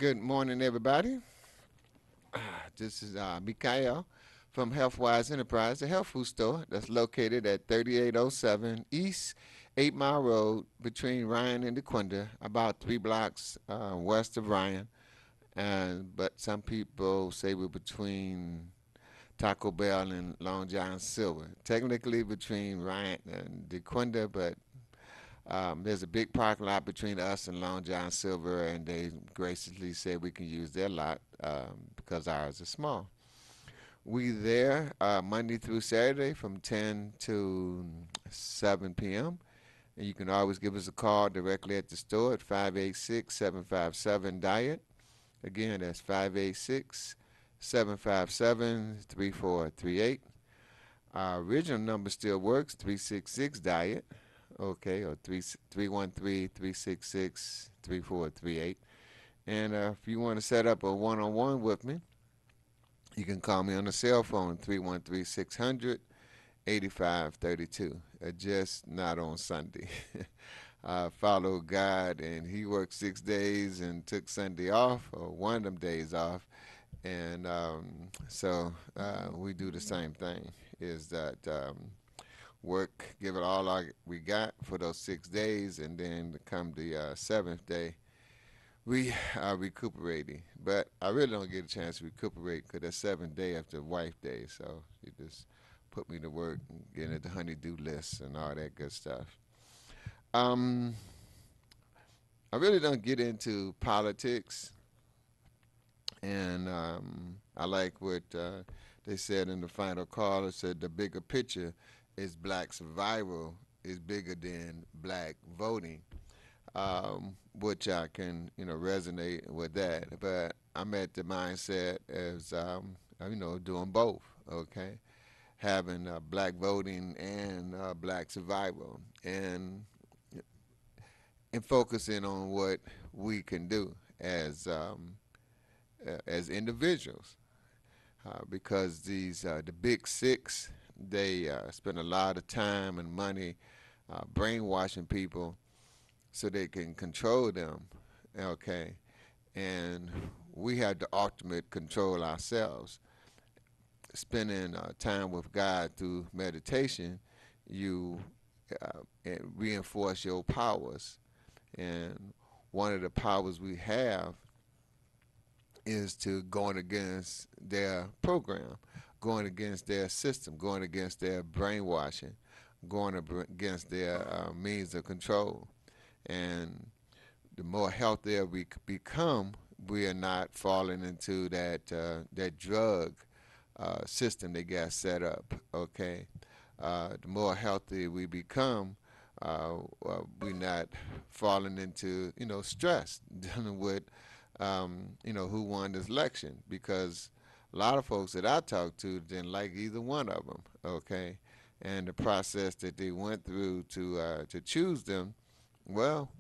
Good morning, everybody. This is Mikael from Healthwise Enterprise, the health food store that's located at 3807 East 8 Mile Road between Ryan and DeQuinda, about 3 blocks west of Ryan. But some people say we're between Taco Bell and Long John Silver. Technically between Ryan and DeQuinda, but there's a big parking lot between us and Long John Silver, and they graciously said we can use their lot because ours is small. We there Monday through Saturday from 10 to 7 p.m. And you can always give us a call directly at the store at 586-757-DIET. Again, that's 586-757-3438. Our original number still works, 366-DIET. Okay, or 313-366-3438. And if you want to set up a one-on-one with me, you can call me on the cell phone, 313-600-8532. Just not on Sunday. I follow God, and he worked 6 days and took Sunday off, or one of them days off. And so we do the same thing, is that work, give it all we got for those 6 days, and then come the seventh day, we are recuperating. But I really don't get a chance to recuperate because that's 7th day after wife day, so you just put me to work and get into the honey-do list and all that good stuff. Um, I really don't get into politics, and I like what they said in the final call. It said the bigger picture is black survival is bigger than black voting, which I can resonate with that. But I'm at the mindset as doing both. Okay, having black voting and black survival, and focusing on what we can do as individuals, because these the big six, they spend a lot of time and money brainwashing people so they can control them. Okay, and we have the ultimate control ourselves. Spending time with God through meditation, you reinforce your powers. And one of the powers we have is to going against their program, going against their system, going against their brainwashing, going against their means of control. And the more healthier we become, we are not falling into that drug system they got set up. Okay, the more healthy we become, we're not falling into stress dealing with who won this election, because a lot of folks that I talked to didn't like either one of them. Okay, and the process that they went through to choose them, well,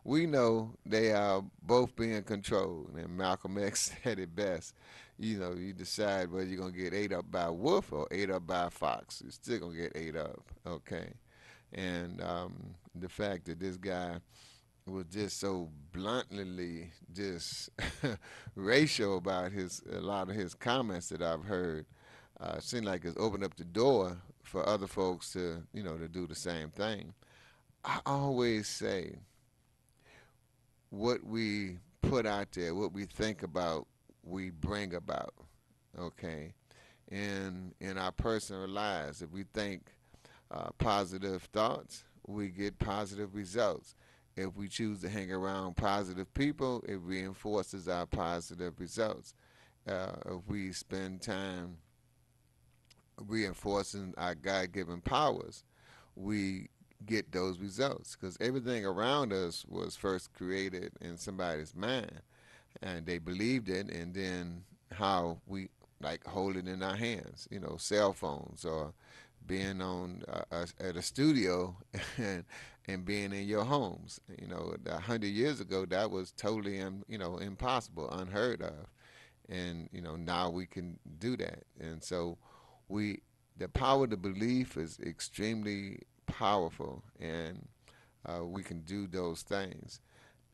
we know they are both being controlled. And Malcolm X said it best. You decide whether you're gonna get ate up by a wolf or ate up by a fox. You're still gonna get ate up. Okay, and the fact that this guy was just so bluntly just racial about a lot of his comments that I've heard, seemed like it's opened up the door for other folks to do the same thing. I always say what we put out there, what we think about, we bring about. Okay, in our personal lives, if we think positive thoughts, we get positive results. If we choose to hang around positive people, it reinforces our positive results. If we spend time reinforcing our God-given powers, we get those results, because everything around us was first created in somebody's mind, and they believed it, and then how we like hold it in our hands, cell phones, or being on at a studio and being in your homes. 100 years ago, that was totally impossible, unheard of, and now we can do that. And so we the power of the belief is extremely powerful, and we can do those things.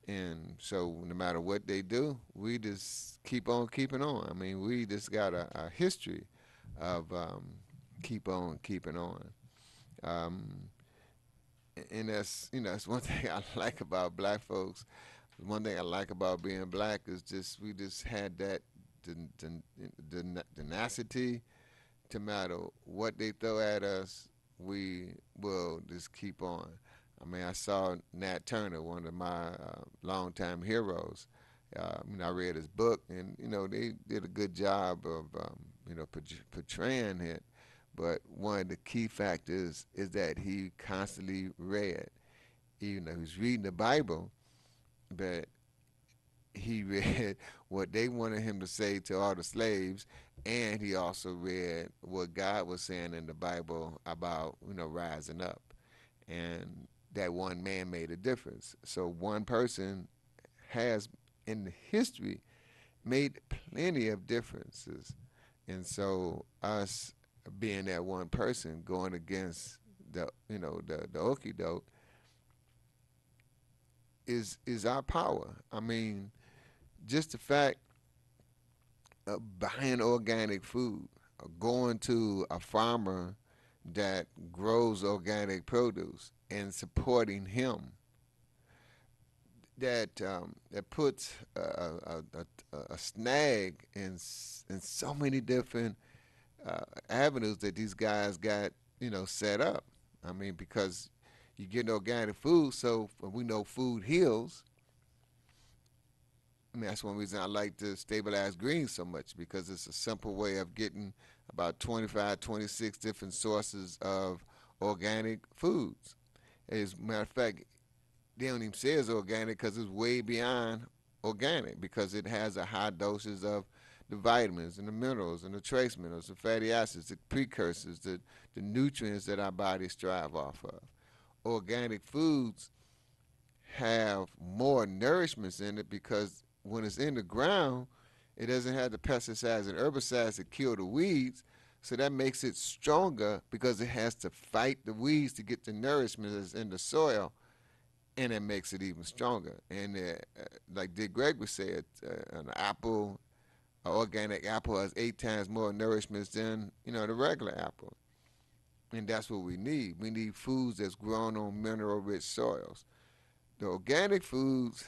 And so no matter what they do, we just keep on keeping on. I mean, we just got a history of keep on keeping on. Um, and that's, that's one thing I like about black folks. One thing I like about being black is just we just had that tenacity to matter what they throw at us, we will just keep on. I mean, I saw Nat Turner, one of my longtime heroes. I read his book, and they did a good job of portraying it. But one of the key factors is that he constantly read, even though he was reading the Bible, but he read what they wanted him to say to all the slaves, and he also read what God was saying in the Bible about rising up, and that one man made a difference. So one person has in history made plenty of differences, and so us being that one person going against the okie doke is our power. I mean, just the fact of buying organic food, or going to a farmer that grows organic produce and supporting him, that puts a snag in so many different avenues that these guys got set up. I mean, because you get organic food, so we know food heals. I mean, that's one reason I like to stabilize greens so much, because it's a simple way of getting about 25, 26 different sources of organic foods. As a matter of fact, they don't even say it's organic because it's way beyond organic, because it has a high doses of the vitamins and the minerals and the trace minerals, the fatty acids, the precursors, the nutrients that our bodies strive off of. Organic foods have more nourishments in it because when it's in the ground, it doesn't have the pesticides and herbicides to kill the weeds. So that makes it stronger because it has to fight the weeds to get the nourishment that's in the soil, and it makes it even stronger. And like Dick Gregory said, an apple, an organic apple has 8 times more nourishment than the regular apple. And that's what we need. We need foods that's grown on mineral-rich soils. The organic foods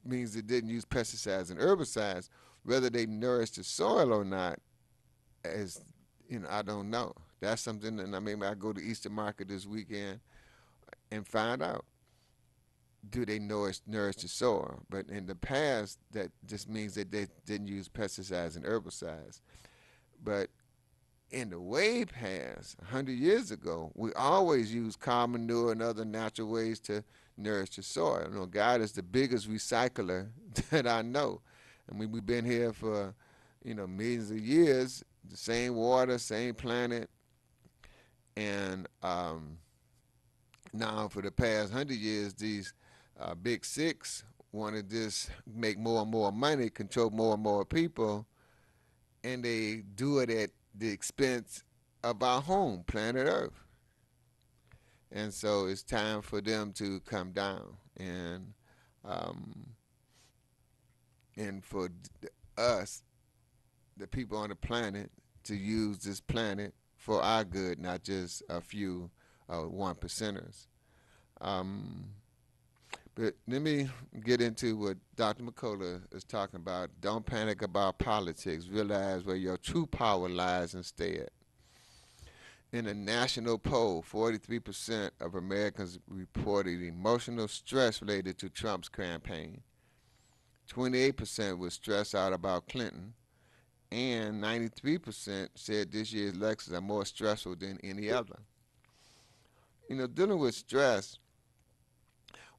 means it didn't use pesticides and herbicides. Whether they nourish the soil or not, as I don't know. That's something that maybe I go to Easter Market this weekend and find out. Do they nourish the soil? But in the past, that just means that they didn't use pesticides and herbicides. But in the way past, 100 years ago, we always used cow manure and other natural ways to nourish the soil. God is the biggest recycler that I know. I mean, we've been here for, millions of years, the same water, same planet. And now for the past 100 years, these big six want to just make more and more money, control more and more people, and they do it at the expense of our home, planet Earth. And so it's time for them to come down, um, and for us, the people on the planet, to use this planet for our good, not just a few one percenters. Um, but let me get into what Dr. McCullough is talking about. Don't panic about politics. Realize where your true power lies instead. In a national poll, 43% of Americans reported emotional stress related to Trump's campaign. 28% was stressed out about Clinton, and 93% said this year's elections are more stressful than any other. Dealing with stress,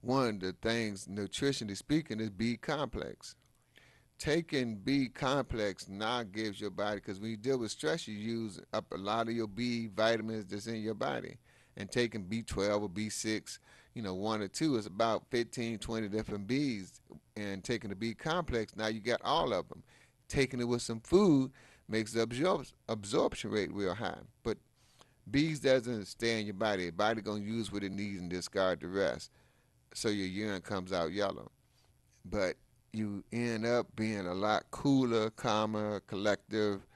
one of the things, nutritionally speaking, is B complex. Taking B complex now gives your body, because when you deal with stress, you use up a lot of your B vitamins that's in your body. And taking B12 or B6, one or two, is about 15, 20 different Bs. And taking the B complex, now you got all of them. Taking it with some food makes the absorption rate real high. But B's doesn't stay in your body. The body going to use what it needs and discard the rest. so your urine comes out yellow. But you end up being a lot cooler, calmer, collective,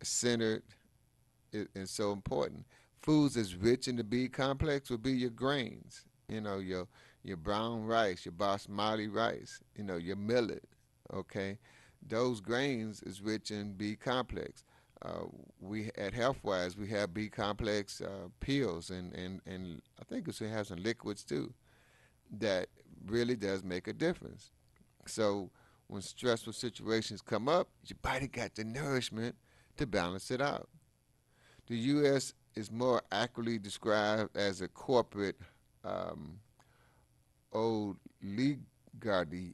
centered, and so important. Foods that's rich in the B complex would be your grains. Your brown rice, your basmati rice. Your millet. Okay, those grains is rich in B complex. We at Healthwise we have B complex pills and I think it has some liquids too that really does make a difference. So when stressful situations come up, your body got the nourishment to balance it out. The U.S. is more accurately described as a corporate um, oligarchy,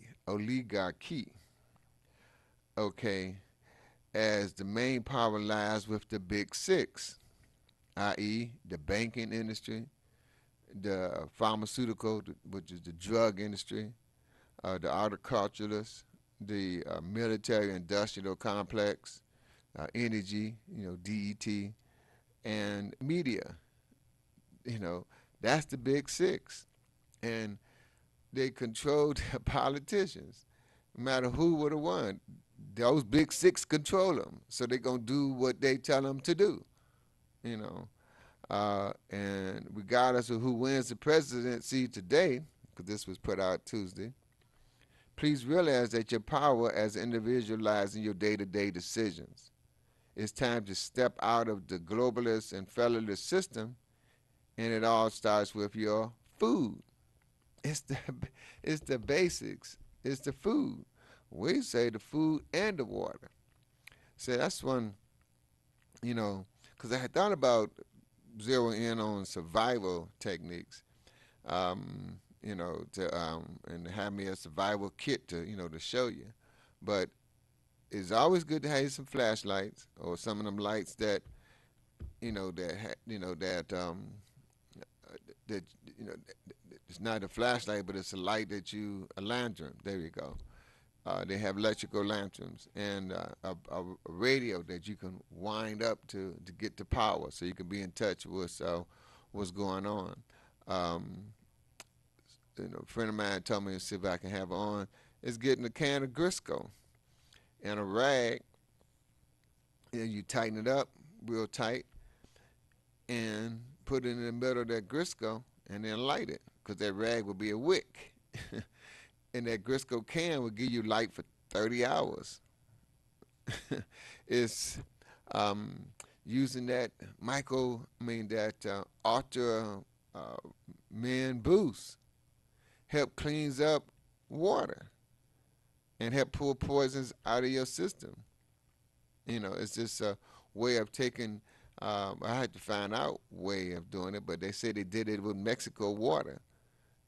okay, as the main power lies with the big six, i.e., the banking industry, the pharmaceutical, which is the drug industry, the horticulturalists, the military industrial complex, energy, DET, and media. You know, that's the big six. And they control the politicians. No matter who would have won, those big six control them. So they're going to do what they tell them to do, you know. And regardless of who wins the presidency today, because this was put out Tuesday, please realize that your power as an individual lies in your day-to-day decisions. It's time to step out of the globalist and federalist system, and it all starts with your food. It's the it's the basics. It's the food. We say the food and the water. So that's one, because I had thought about zeroing in on survival techniques, and have me a survival kit to show you. But it's always good to have some flashlights or some of them lights that that it's not a flashlight, but it's a light that a lantern. There you go. They have electrical lanterns and a radio that you can wind up to get the power, so you can be in touch with what's going on. Um, a friend of mine told me to see if I can have on is getting a can of Grisco and a rag, and you tighten it up real tight and put it in the middle of that Grisco and then light it, because that rag will be a wick. And that Grisco can will give you light for 30 hours. It's using that ultra uh, men boost help cleans up water and help pull poisons out of your system. It's just a way of taking. I had to find out way of doing it, but they said they did it with Mexico water.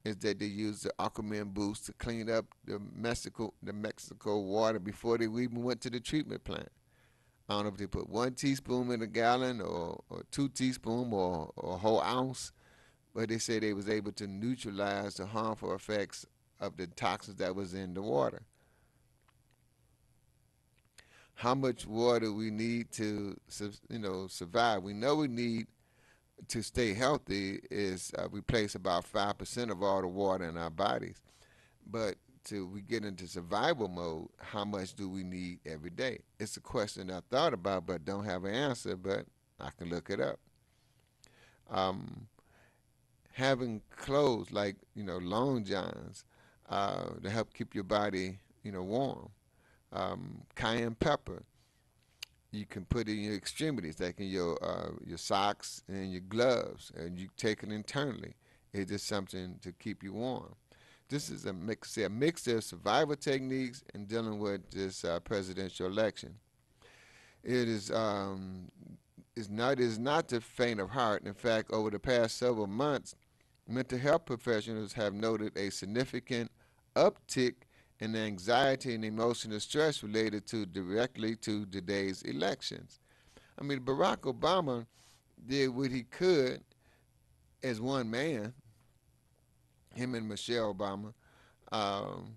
Is that they used the Aquaman boost to clean up the Mexico water before they even went to the treatment plant. I don't know if they put 1 teaspoon in a gallon or 2 teaspoons or a whole ounce, but they say they was able to neutralize the harmful effects of the toxins that was in the water. How much water we need to survive? We know we need to stay healthy is we place about 5% of all the water in our bodies. But till we get into survival mode, how much do we need every day? It's a question I thought about but don't have an answer, but I can look it up. Um, Having clothes like, long johns to help keep your body, warm. Cayenne pepper, you can put in your extremities, like in your socks and your gloves, and you take it internally. It's just something to keep you warm. This is a mix of survival techniques and dealing with this presidential election. It is not the faint of heart. In fact, over the past several months, mental health professionals have noted a significant uptick in anxiety and emotional stress related directly to today's elections. I mean, Barack Obama did what he could as one man, him and Michelle Obama, um,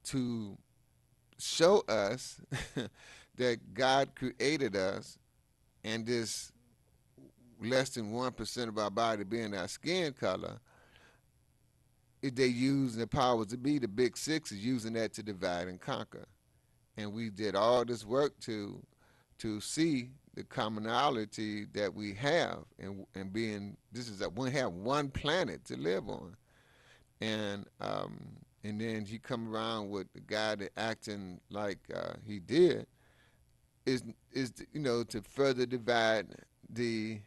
to show us that God created us, and this less than 1% of our body being our skin color if they use the powers to be, the big six is using that to divide and conquer. And we did all this work to see the commonality that we have, and being this is that we have one planet to live on, and then he come around with the guy that acting like he did is to further divide the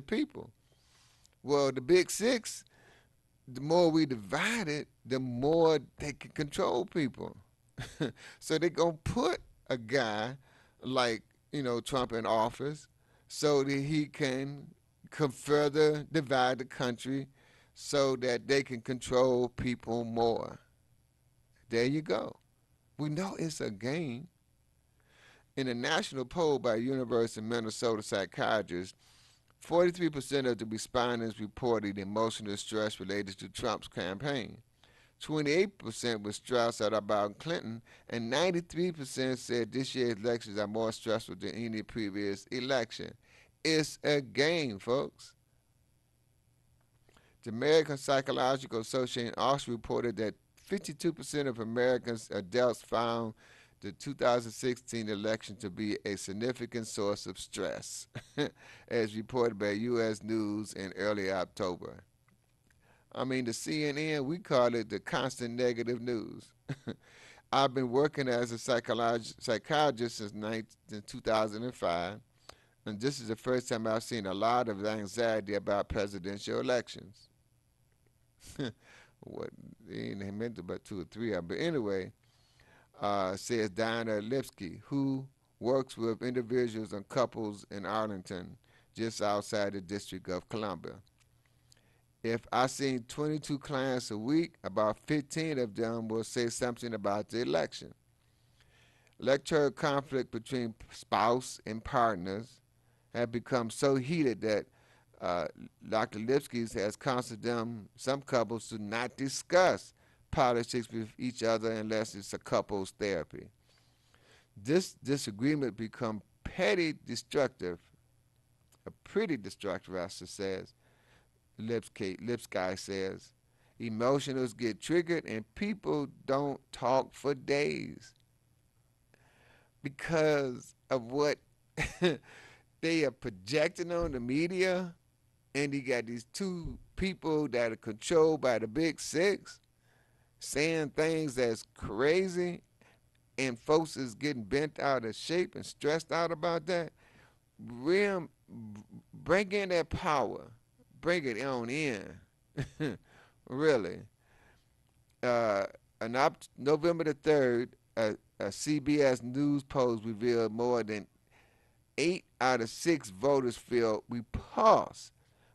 people. Well, the big six, the more we divide it, the more they can control people. So they're gonna put a guy like Trump in office so that he can further divide the country so that they can control people more. There you go. We know it's a game. In a national poll by University of Minnesota psychiatrists, 43% of the respondents reported emotional stress related to Trump's campaign. 28% was stressed out about Clinton, and 93% said this year's elections are more stressful than any previous election. It's a game, folks. The American Psychological Association also reported that 52% of American adults found the 2016 election to be a significant source of stress, as reported by U.S. News in early October. I mean, the CNN, we call it the constant negative news. I've been working as a psychologist since 2005, and this is the first time I've seen a lot of anxiety about presidential elections. What he meant about two or three of them. But anyway, says Diana Lipsky, who works with individuals and couples in Arlington, just outside the District of Columbia. If I seen 22 clients a week, about 15 of them will say something about the election. Electoral conflict between spouse and partners have become so heated that Dr. Lipsky has counseled some couples to not discuss politics with each other unless it's a couples therapy. This disagreement become pretty destructive, I should say. Lipsky says, emotionals get triggered and people don't talk for days because of what they are projecting on the media, and you got these two people that are controlled by the big six saying things that's crazy, and folks is getting bent out of shape and stressed out about that. Bring in that power. Bring it on in. Really. On November the 3rd, a CBS News poll revealed more than 8 out of 6 voters feel repulsed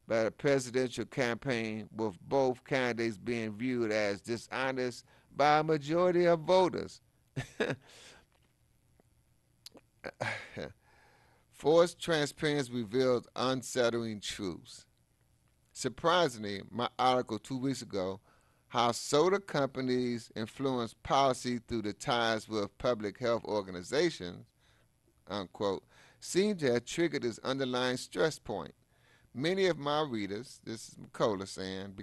by the presidential campaign, with both candidates being viewed as dishonest by a majority of voters. Forced transparency reveals unsettling truths. Surprisingly, my article 2 weeks ago, how soda companies influence policy through the ties with public health organizations, unquote, seemed to have triggered this underlying stress point. Many of my readers, this is McCullough saying,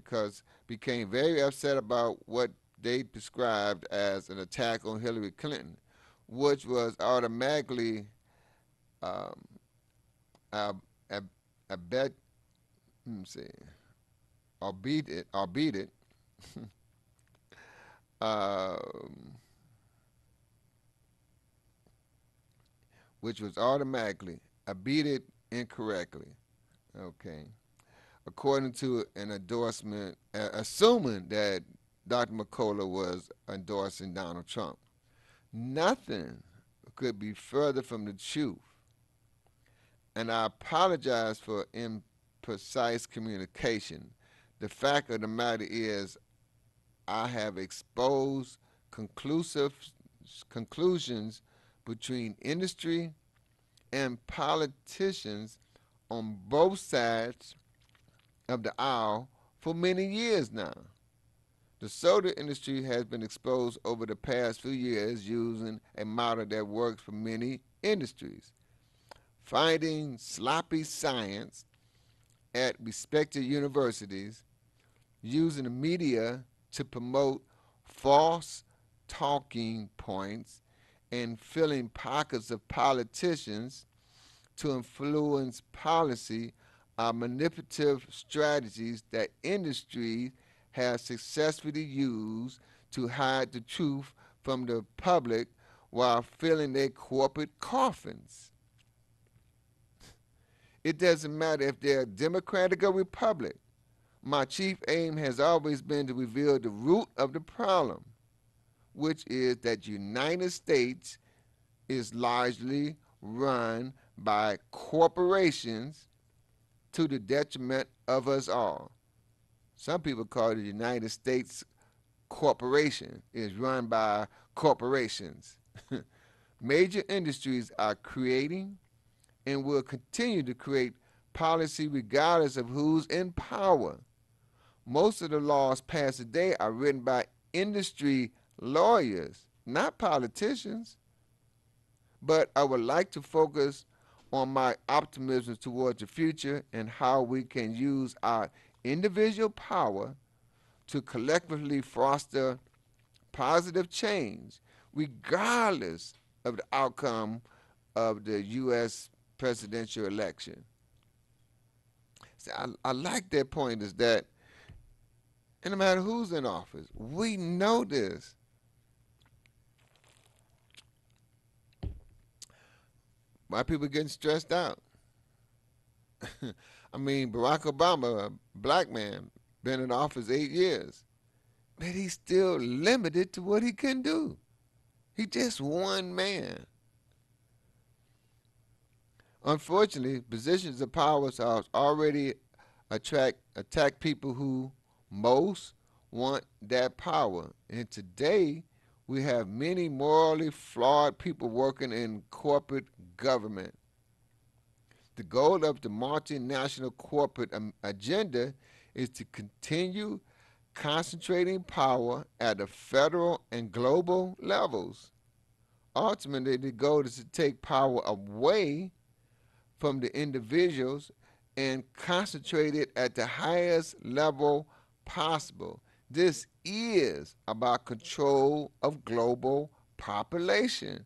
became very upset about what they described as an attack on Hillary Clinton, which was automatically a bet. Let me see. Albeit it, which was automatically abetted incorrectly. Okay. According to an endorsement, assuming that Dr. McCullough was endorsing Donald Trump. Nothing could be further from the truth. And I apologize for imprecise communication. The fact of the matter is, I have exposed conclusive conclusions between industry and politicians on both sides of the aisle for many years now. The soda industry has been exposed over the past few years using a model that works for many industries. Finding sloppy science at respected universities using the media to promote false talking points and filling pockets of politicians to influence policy are manipulative strategies that industry has successfully used to hide the truth from the public while filling their corporate coffins. It doesn't matter if they're Democratic or Republican. My chief aim has always been to reveal the root of the problem, which is that the United States is largely run by corporations to the detriment of us all. Some people call it the United States corporation. Is run by corporations. Major industries are creating and will continue to create policy regardless of who's in power. Most of the laws passed today are written by industry lawyers, not politicians. But I would like to focus on my optimism towards the future and how we can use our individual power to collectively foster positive change, regardless of the outcome of the U.S. presidential election. See, I like that point is that no matter who's in office, we know this. Why people getting stressed out? I mean, Barack Obama, a black man, been in office 8 years, but he's still limited to what he can do. He just one man. Unfortunately, positions of power have already attack people who most want that power. And today, we have many morally flawed people working in corporate government. The goal of the multinational corporate agenda is to continue concentrating power at the federal and global levels. Ultimately, the goal is to take power away from the individuals and concentrate it at the highest level possible. This is about control of global population.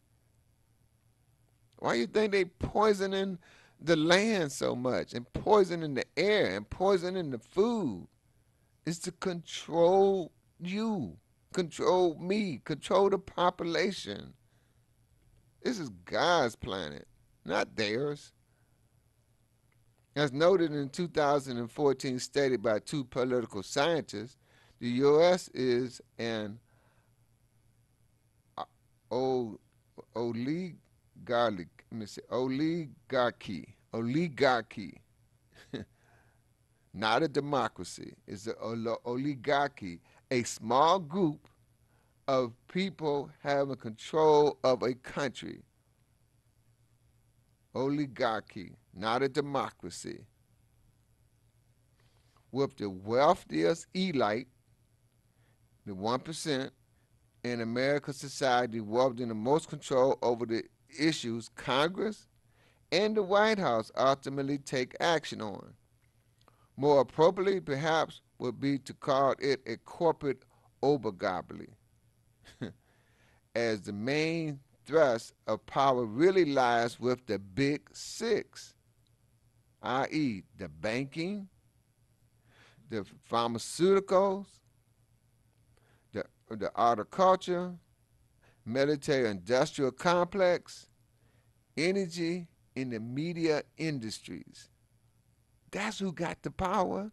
Why do you think they poisoning the land so much and poisoning the air and poisoning the food? It's to control you, control me, control the population. This is God's planet, not theirs. As noted in a 2014 study by two political scientists, the U.S. is an oligarchy, not a democracy. It's an oligarchy, a small group of people having control of a country. Oligarchy, not a democracy. With the wealthiest elite, the 1%, in American society wielding the most control over the issues Congress and the White House ultimately take action on. More appropriately, perhaps, would be to call it a corporate oligarchy, as the main thrust of power really lies with the big six, i.e., the banking, the pharmaceuticals, the agriculture, military industrial complex, energy, and the media industries. That's who got the power.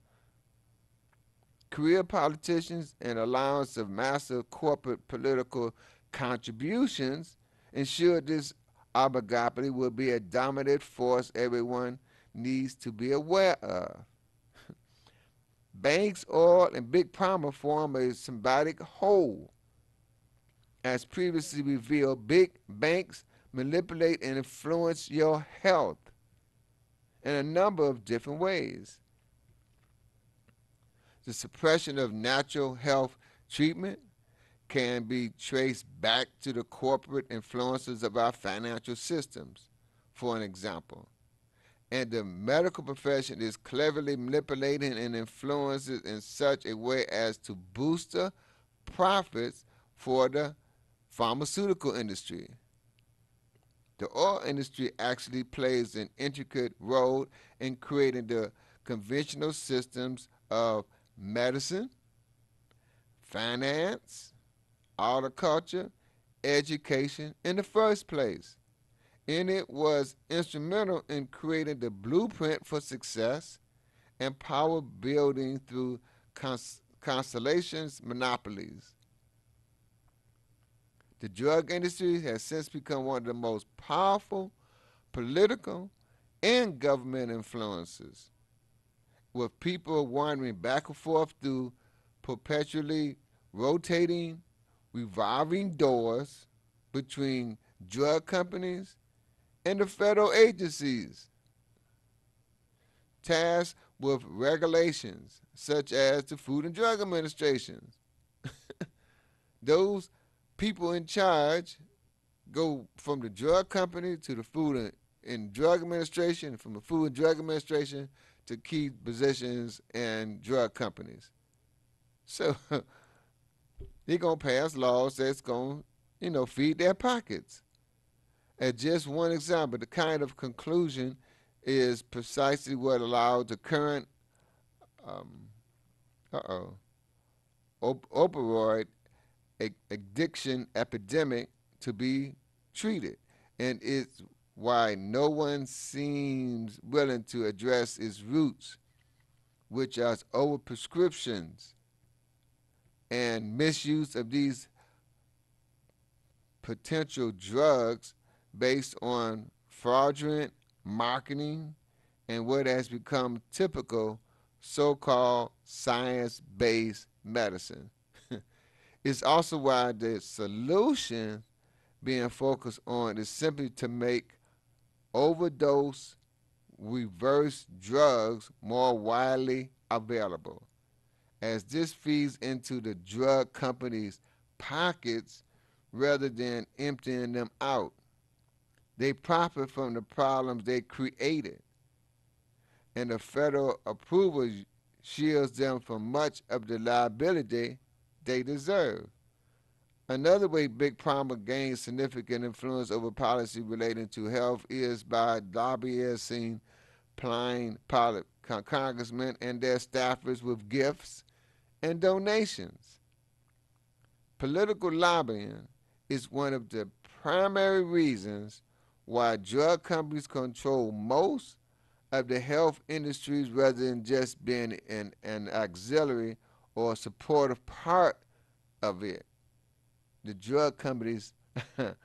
Career politicians and allowance of massive corporate political contributions ensured this oligarchy will be a dominant force everyone needs to be aware of. Banks, oil, and big pharma form a symbiotic whole. As previously revealed, big banks manipulate and influence your health in a number of different ways. The suppression of natural health treatment can be traced back to the corporate influences of our financial systems. For an example, and the medical profession is cleverly manipulating and influences in such a way as to boost the profits for the pharmaceutical industry. The oil industry actually plays an intricate role in creating the conventional systems of medicine, finance, agriculture, education in the first place. And it was instrumental in creating the blueprint for success and power building through constellations monopolies. The drug industry has since become one of the most powerful political and government influences, with people wandering back and forth through perpetually rotating, revolving doors between drug companies and the federal agencies tasked with regulations such as the Food and Drug Administration. Those people in charge go from the drug company to the Food and Drug Administration, from the Food and Drug Administration to key positions in drug companies. So they're going to pass laws that's going to, feed their pockets. As just one example, the kind of conclusion is precisely what allowed the current um, uh-oh, opioid addiction epidemic to be treated. And it's why no one seems willing to address its roots, which are overprescriptions and misuse of these potential drugs based on fraudulent marketing and what has become typical so-called science-based medicine. It's also why the solution being focused on is simply to make overdose reverse drugs more widely available, as this feeds into the drug companies' pockets rather than emptying them out. They profit from the problems they created, and the federal approval shields them from much of the liability they deserve. Another way Big Pharma gains significant influence over policy relating to health is by lobbying plying congressmen and their staffers with gifts and donations. Political lobbying is one of the primary reasons why drug companies control most of the health industries rather than just being an auxiliary or supportive part of it. The drug companies, the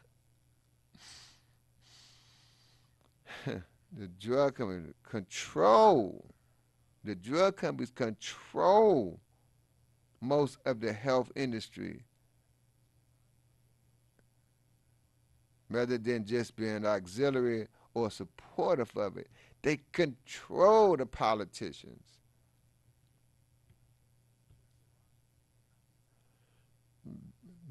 drug companies control, the drug companies control most of the health industry rather than just being auxiliary or supportive of it. They control the politicians.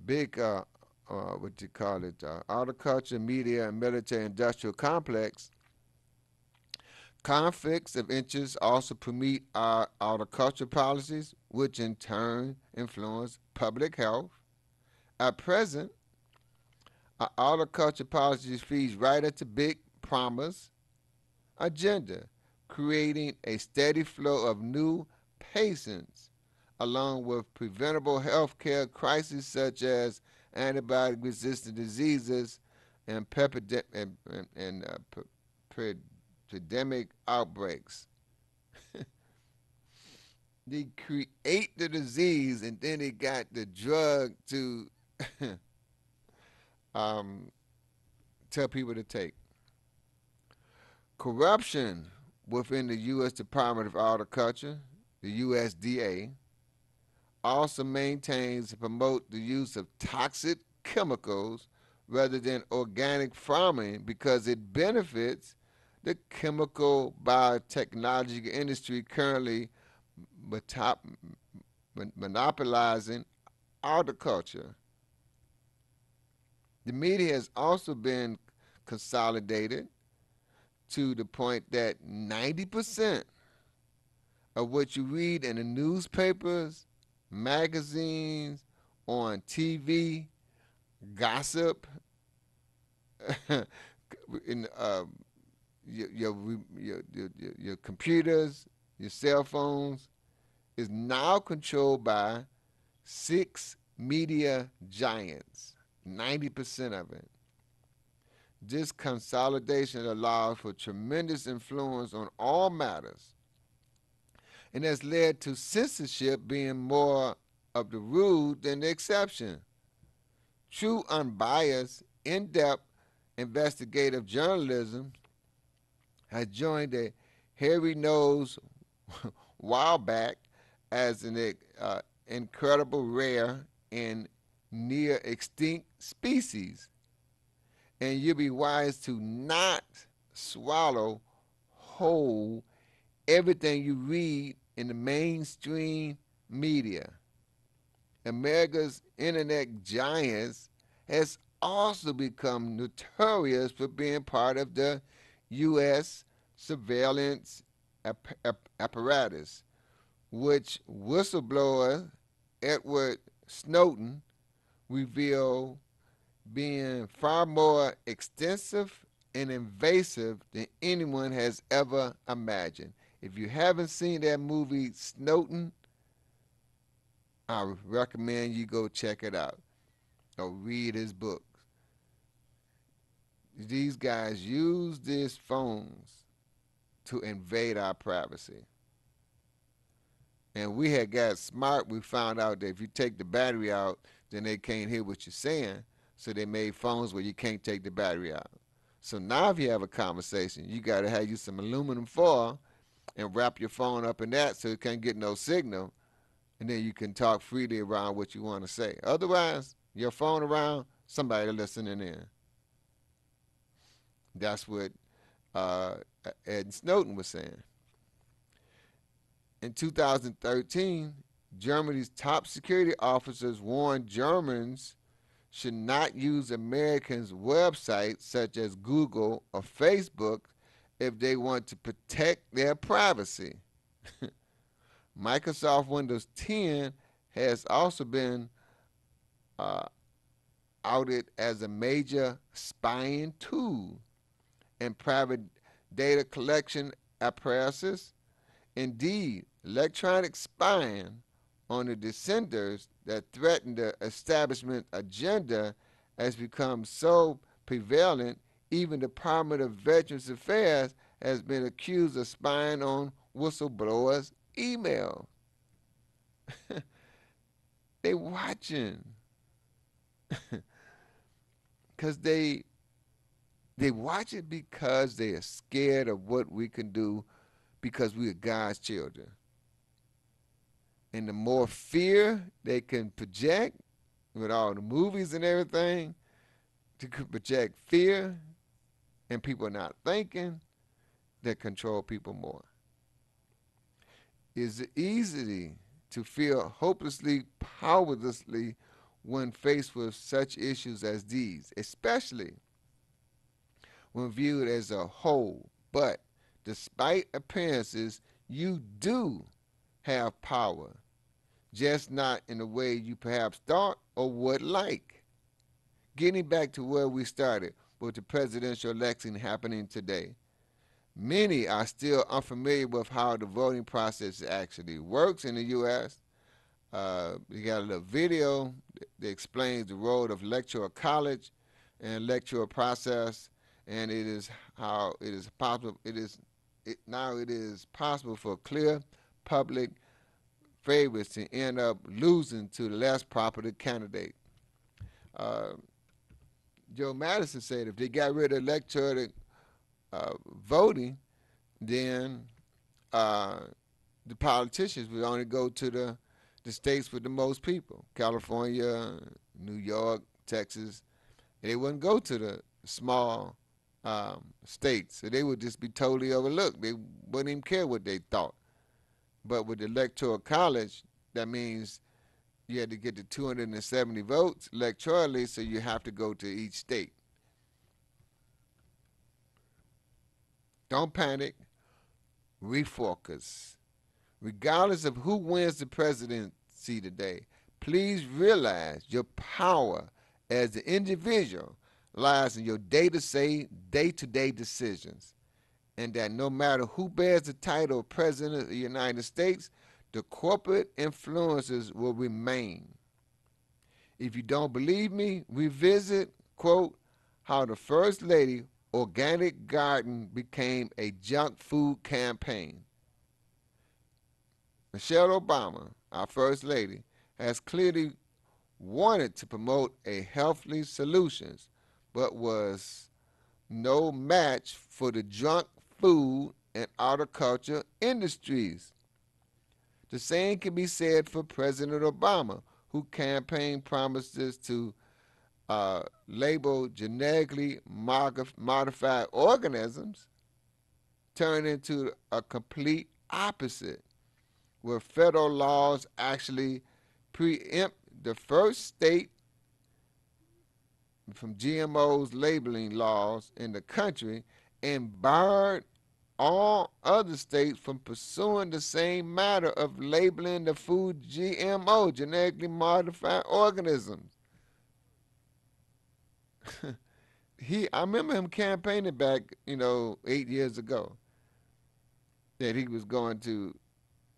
Big, what you call it, agriculture, media, and military industrial complex. Conflicts of interest also permeate our agriculture policies, which in turn influence public health. At present, our agriculture policies feeds right into Big Pharma's agenda, creating a steady flow of new patients, along with preventable health care crises such as antibiotic-resistant diseases and, epidemic outbreaks. They create the disease and then they got the drug to um, tell people to take. Corruption within the U.S. Department of Agriculture, the USDA, also maintains and promotes the use of toxic chemicals rather than organic farming because it benefits the chemical biotechnology industry currently monopolizing agriculture. The media has also been consolidated to the point that 90% of what you read in the newspapers, magazines, on TV, gossip, in your computers, your cell phones, is now controlled by 6 media giants. 90% of it. This consolidation allows for tremendous influence on all matters and has led to censorship being more of the rule than the exception. True, unbiased, in depth investigative journalism has joined the hairy nose while back as an incredible rare and near extinct species. And you'll be wise to not swallow whole everything you read in the mainstream media. America's internet giants has also become notorious for being part of the U.S. surveillance apparatus, which whistleblower Edward Snowden revealed being far more extensive and invasive than anyone has ever imagined. If you haven't seen that movie Snowden, I recommend you go check it out or read his book. These guys use these phones to invade our privacy. And we had got smart. We found out that if you take the battery out, then they can't hear what you're saying. So they made phones where you can't take the battery out. So now if you have a conversation, you got to have you some aluminum foil and wrap your phone up in that so it can't get no signal. And then you can talk freely around what you want to say. Otherwise, your phone around, somebody listening in. That's what Ed Snowden was saying. In 2013, Germany's top security officers warned Germans should not use Americans' websites such as Google or Facebook if they want to protect their privacy. Microsoft Windows 10 has also been outed as a major spying tool and private data collection apparatus. Indeed, electronic spying on the dissenters that threaten the establishment agenda has become so prevalent, even the Department of Veterans Affairs has been accused of spying on whistleblowers' email. They watching. Because they watch it because they are scared of what we can do because we are God's children. And the more fear they can project with all the movies and everything, to project fear and people not thinking, that control people more. It's easy to feel hopelessly powerlessly when faced with such issues as these, especially when viewed as a whole. But despite appearances, you do have power, just not in the way you perhaps thought or would like. Getting back to where we started with the presidential election happening today, many are still unfamiliar with how the voting process actually works in the U.S. We got a little video that explains the role of electoral college and electoral process, and it is how it is possible. Now it is possible for clear public favorites to end up losing to the less popular candidate. Joe Madison said if they got rid of electoral voting, then the politicians would only go to the states with the most people, California, New York, Texas. They wouldn't go to the small states, so they would just be totally overlooked. They wouldn't even care what they thought. But with the electoral college, that means you had to get to 270 votes electorally, so you have to go to each state. Don't panic, refocus. Regardless of who wins the presidency today, please realize your power as an individual lies in your day-to-day decisions, and that no matter who bears the title of President of the United States, the corporate influences will remain. If you don't believe me, revisit, quote, how the First Lady organic garden became a junk food campaign. Michelle Obama, our First Lady, has clearly wanted to promote a healthy solutions, but was no match for the junk food and agriculture industries. The same can be said for President Obama, who campaigned promises to label genetically modified organisms, turn into a complete opposite, where federal laws actually preempt the first state from GMOs labeling laws in the country and barred all other states from pursuing the same matter of labeling the food GMO, genetically modified organisms. I remember him campaigning back, 8 years ago, that he was going to,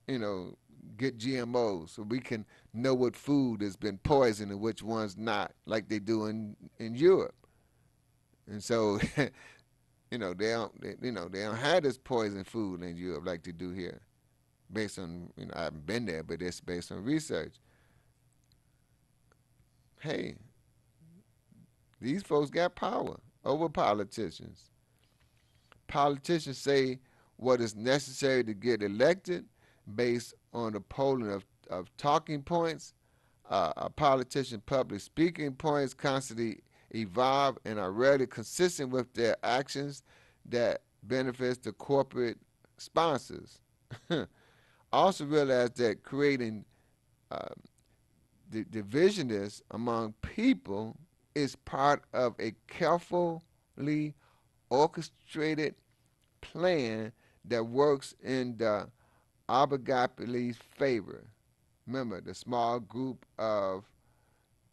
you know, get GMOs so we can know what food has been poisoned and which one's not, like they do in Europe. And so, they don't have this poison food in Europe like they do here, based on, I haven't been there, but it's based on research. Hey, these folks got power over politicians. Politicians say what is necessary to get elected based on the polling of talking points. A politician's public speaking points constantly evolve and are rarely consistent with their actions that benefits the corporate sponsors. Also realize that creating uh, the divisiveness among people is part of a carefully orchestrated plan that works in the oligopoly's favor. Remember, the small group of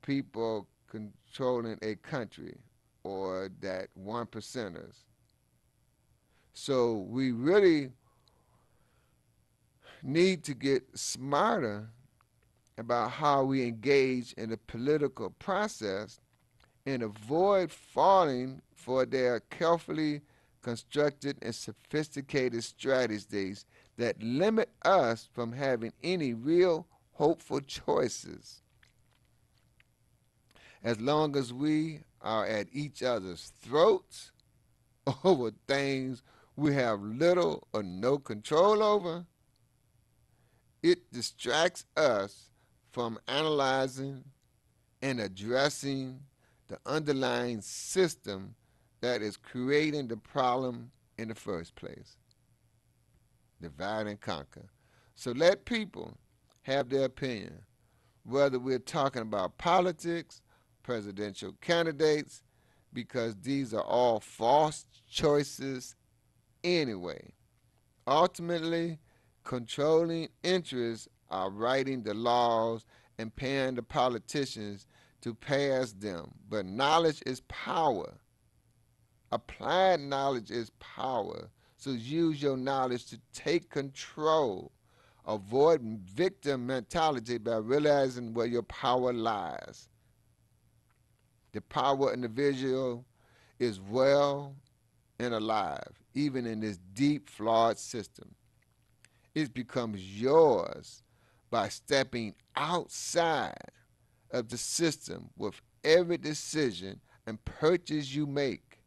people controlling a country, or that one percenters. So we really need to get smarter about how we engage in the political process and avoid falling for their carefully constructed and sophisticated strategies that limit us from having any real hopeful choices. As long as we are at each other's throats over things we have little or no control over, it distracts us from analyzing and addressing the underlying system that is creating the problem in the first place. Divide and conquer. So let people have their opinion, whether we're talking about politics, presidential candidates, because these are all false choices anyway. Ultimately, controlling interests are writing the laws and paying the politicians to pass them. But knowledge is power. Applied knowledge is power. So use your knowledge to take control. Avoid victim mentality by realizing where your power lies. The power individual is well and alive, even in this deep, flawed system. It becomes yours by stepping outside of the system with every decision and purchase you make.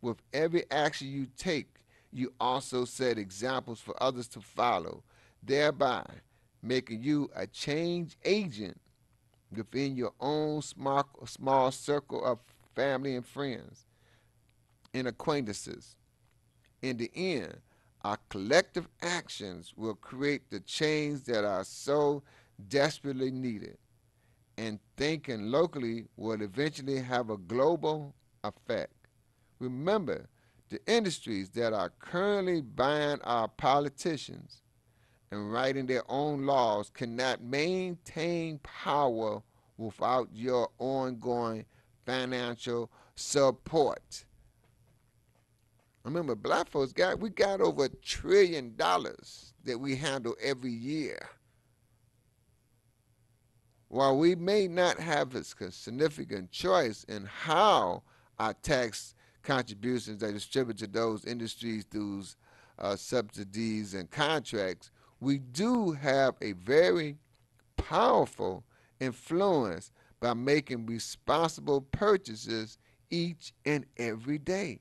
With every action you take, you also set examples for others to follow, thereby making you a change agent within your own small circle of family and friends and acquaintances. In the end, our collective actions will create the change that are so desperately needed, and thinking locally will eventually have a global effect. Remember, The industries that are currently buying our politicians and writing their own laws cannot maintain power without your ongoing financial support. Remember, black folks got over $1 trillion that we handle every year. While we may not have a significant choice in how our tax contributions are distributed to those industries through subsidies and contracts, we do have a very powerful influence by making responsible purchases each and every day.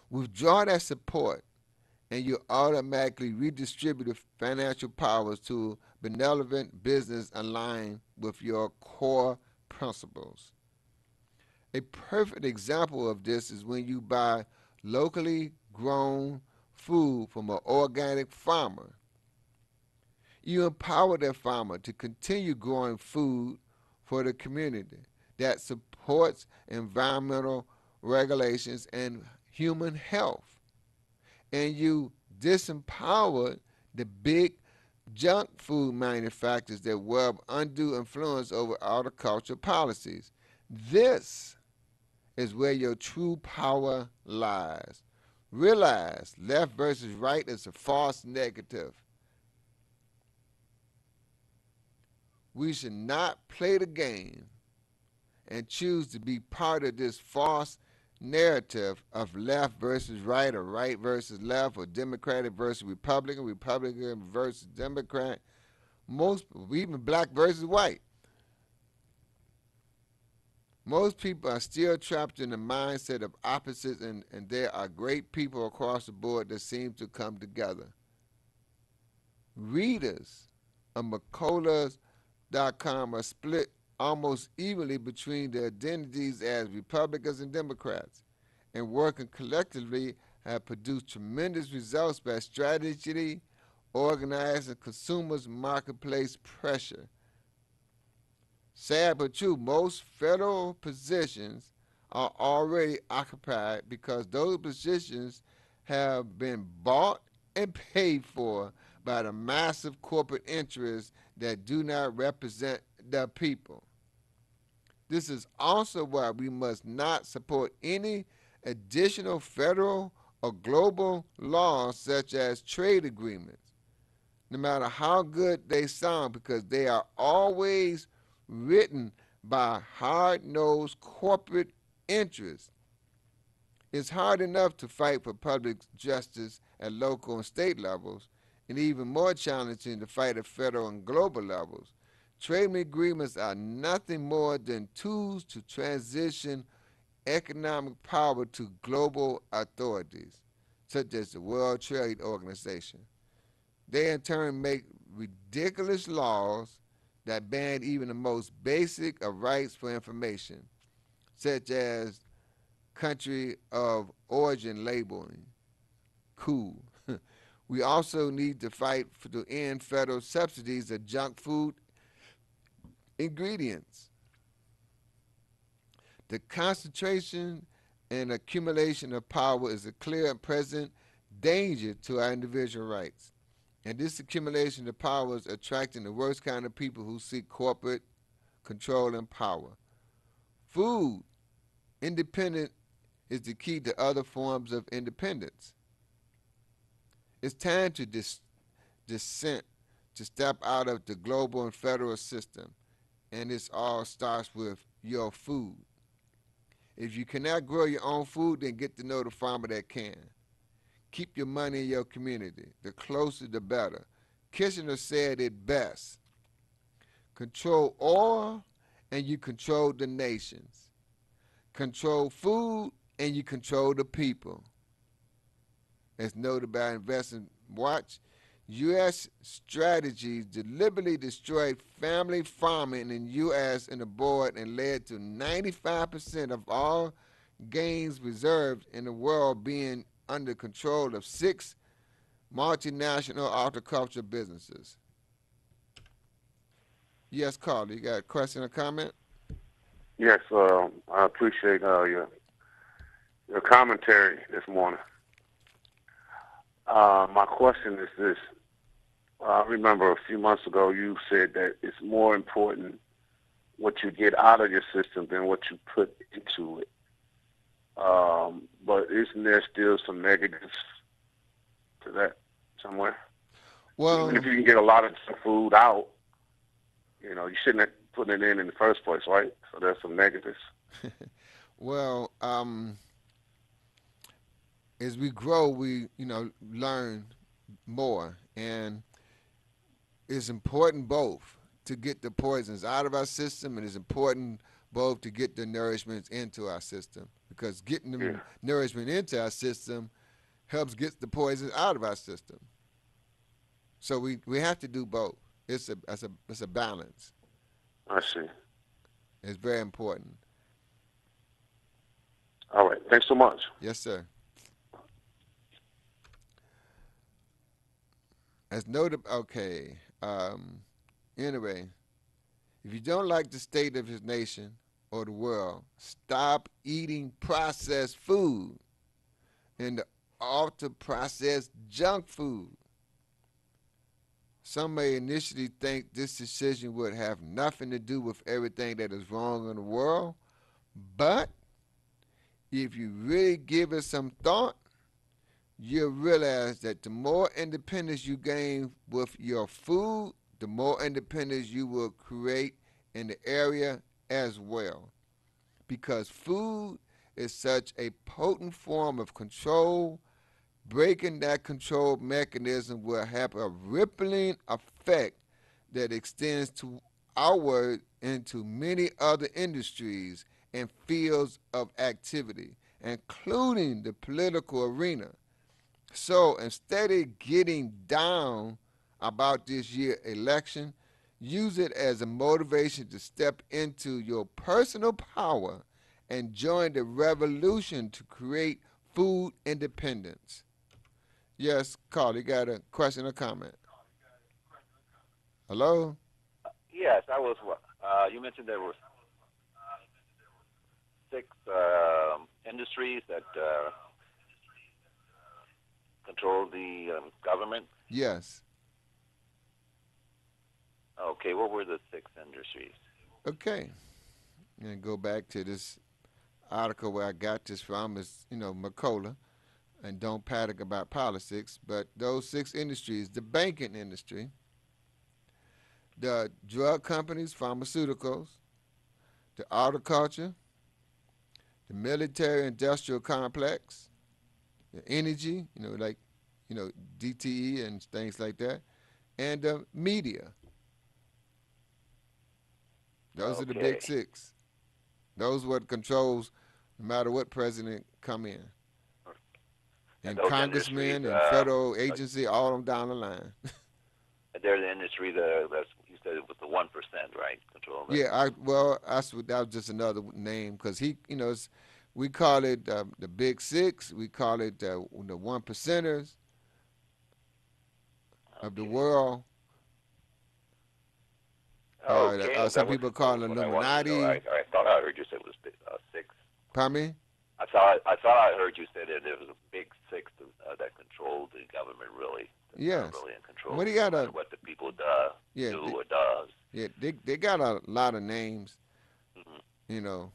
Withdraw that support, and you automatically redistribute the financial powers to benevolent business aligned with your core principles. A perfect example of this is when you buy locally grown food from an organic farmer. You empower that farmer to continue growing food for the community that supports environmental regulations and human health. And you disempower the big junk food manufacturers that wielded undue influence over agricultural policies. This is where your true power lies. Realize left versus right is a false negative. We should not play the game and choose to be part of this false narrative of left versus right or right versus left or Democratic versus Republican, Republican versus Democrat, even black versus white. Most people are still trapped in the mindset of opposites, and there are great people across the board that seem to come together. Readers of McCullough's.com are split almost evenly between their identities as Republicans and Democrats, and working collectively have produced tremendous results by strategically organizing consumers' marketplace pressure. Sad but true, most federal positions are already occupied because those positions have been bought and paid for by the massive corporate interests that do not represent the people. This is also why we must not support any additional federal or global laws such as trade agreements, no matter how good they sound, because they are always written by hard-nosed corporate interests. It's hard enough to fight for public justice at local and state levels, and even more challenging to fight at federal and global levels. Trade agreements are nothing more than tools to transition economic power to global authorities, such as the World Trade Organization. They in turn make ridiculous laws that ban even the most basic of rights for information, such as country of origin labeling. Cool. We also need to fight to end federal subsidies of junk food ingredients. The concentration and accumulation of power is a clear and present danger to our individual rights. And this accumulation of power is attracting the worst kind of people who seek corporate control and power. Food independence is the key to other forms of independence. It's time to dissent, to step out of the global and federal system. And this all starts with your food. If you cannot grow your own food, then get to know the farmer that can. Keep your money in your community. The closer, the better. Kitchener said it best. Control oil, and you control the nations. Control food, and you control the people. As noted by Investment Watch, U.S. strategies deliberately destroyed family farming in the U.S. and abroad and led to 95% of all gains reserved in the world being under control of 6 multinational horticulture businesses. Yes, Carl, you got a question or comment? Yes, I appreciate your your commentary this morning. My question is this. I remember a few months ago you said that it's more important what you get out of your system than what you put into it. But isn't there still some negatives to that somewhere? Even if Well, you can get a lot of junk food out, you shouldn't have put it in the first place, right? So there's some negatives. well, as we grow, we learn more, and it's important both to get the poisons out of our system, and it's important both to get the nourishments into our system, because getting the Yeah, nourishment into our system helps get the poisons out of our system. So we have to do both. It's a balance. I see. It's very important. All right. Thanks so much. Yes, sir. As noted, okay. Anyway, if you don't like the state of his nation or the world, stop eating processed food and the ultra processed junk food. Some may initially think this decision would have nothing to do with everything that is wrong in the world, but if you really give it some thought, you'll realize that the more independence you gain with your food, the more independence you will create in the area as well. Because food is such a potent form of control, breaking that control mechanism will have a rippling effect that extends to outward into many other industries and fields of activity, including the political arena. So instead of getting down about this year election, use it as a motivation to step into your personal power and join the revolution to create food independence. Yes, Carl, you got a question or comment? Hello? Yes, I was. You mentioned there were six industries that control the government. Yes. Okay, what were the six industries? Okay. And go back to this article where I got this from is, McCullough, and don't panic about politics, but those six industries: the banking industry, the drug companies, pharmaceuticals, the agriculture, the military industrial complex, the energy, like, DTE and things like that, and the media. Those are the big Okay, six. Those what controls no matter what president come in. and And those industries, congressmen and federal agency, all them down the line. they're the industry that's you said it was the 1%, right? Control that. Yeah, that was just another name because we call it the Big Six. We call it the one percenters of the Okay. world. Okay, Some people call it what I wanted to know. Illuminati. I thought I heard you say it was six. Pardon me? I thought I heard you say that there was a big six that controlled the government. Really, that's not Yes. really in control, Well, they no got matter a what the people yeah, do or does. they got a lot of names. Hmm.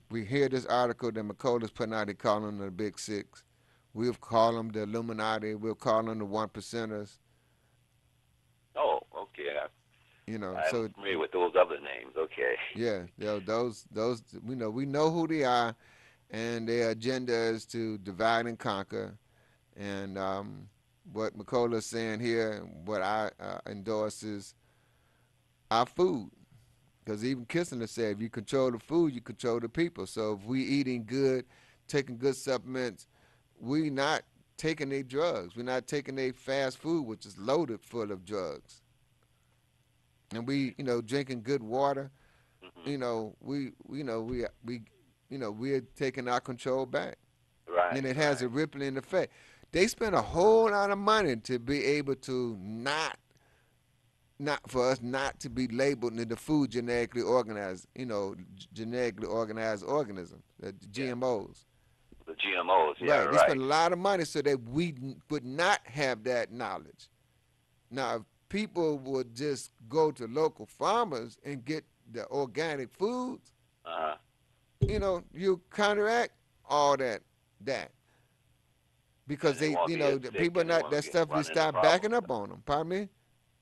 We hear this article that McCullough's putting out. They call them the Big Six. We'll call them the Illuminati. We'll call them the one percenters. Oh, okay. I'm So familiar with those other names. Okay. yeah, those we know who they are, and their agenda is to divide and conquer. And what McCullough's saying here, and what I endorse is our food. Because even Kissinger said, if you control the food, you control the people. So if we eating good, taking good supplements, we not taking their drugs. We're not taking their fast food, which is loaded full of drugs. And we, drinking good water. Hmm. We're taking our control back, Right. and it has Right. a rippling effect. They spend a whole lot of money to be able to not for us not to be labeled in the food genetically organized, genetically organized organisms, the Yeah. GMOs. The GMOs, yeah, Right. They right. spend a lot of money so that we would not have that knowledge. Now, if people would just go to local farmers and get the organic foods, Uh-huh. you counteract all that because And they they, won't be as the sick, people and they not won't that be stuff. They running into start problems. backing up on them. Pardon me.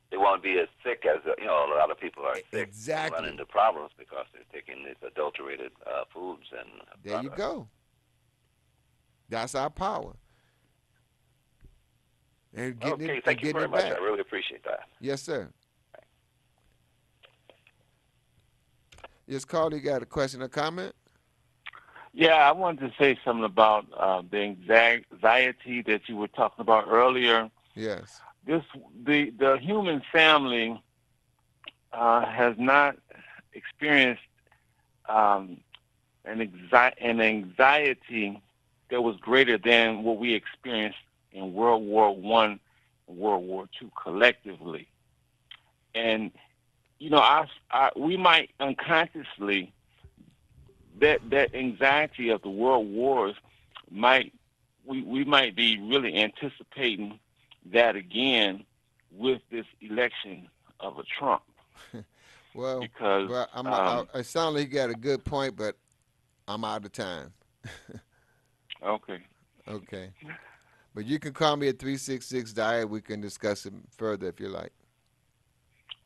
They won't be as sick as a lot of people are sick and run Exactly. into problems because they're taking these adulterated foods and There you products. go. That's our power. And getting it Okay, and thank you getting very it much. I back. really appreciate that. Yes, sir. Yes, Carl, you got a question or comment? Yeah, I wanted to say something about the anxiety that you were talking about earlier. Yes. The human family has not experienced an anxiety that was greater than what we experienced in World War One and World War Two collectively. And we might unconsciously that anxiety of the world wars might we might be really anticipating that again with this election of a Trump. Well, Because it sounds like you got a good point, but I'm out of time. okay. Okay. But you can call me at 366 Diet. We can discuss it further if you like.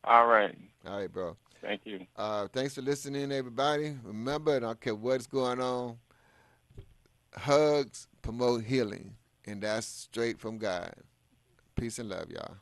All right. All right, bro. Thank you. Thanks for listening, everybody. Remember, I don't care what's going on, hugs promote healing, and that's straight from God. Peace and love, y'all.